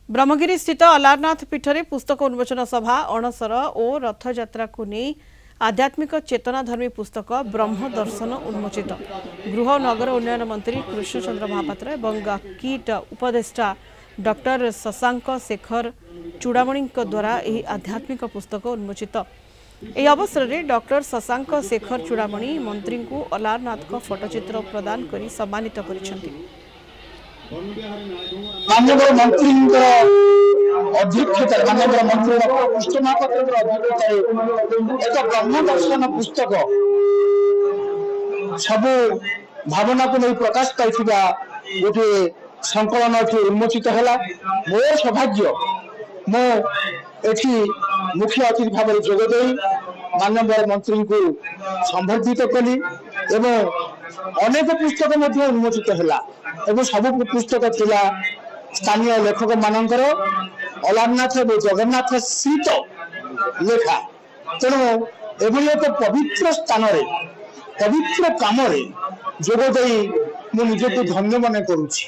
ब्रह्मगिरी स्थित अलारनाथ पीठरे पुस्तक उन्मोचन सभा अणसर और रथयात्रा को नहीं आध्यात्मिक चेतनाधर्मी पुस्तक ब्रह्म दर्शन उन्मोचित। गृह और नगर उन्नयन मंत्री कृष्णचंद्र महापात्र एवं किट उपदेष्टा डॉक्टर शशांक शेखर चूड़ामणि द्वारा यह आध्यात्मिक पुस्तक उन्मोचित। यह अवसर में डॉक्टर शशांक शेखर चूड़ामणि मंत्री को अलारनाथ का फोटोचित्र प्रदान कर सम्मानित कर माननीय मंत्री अध्यक्षता माननीय मंत्री डॉक्टर कृष्ण महापात्र अध्यक्षता एक ब्रह्म दर्शन पुस्तक सब भावना को नहीं प्रकाश पाई गोटे संकलन उन्मोचित है। मोर सौभाग्य मो मुख्य अतिथि भाव जोगदे माननीय मंत्री को संबर्धित कली एवं अनेक पुस्तक उन्मोचित है। सब पुस्तक थिला स्थानीय लेखक मानकर अलारनाथ और जगन्नाथ सीत लेखा। तेणु एभली एक पवित्र स्थान पवित्र काम जोगदे मु निजको धन्य मन करुछि।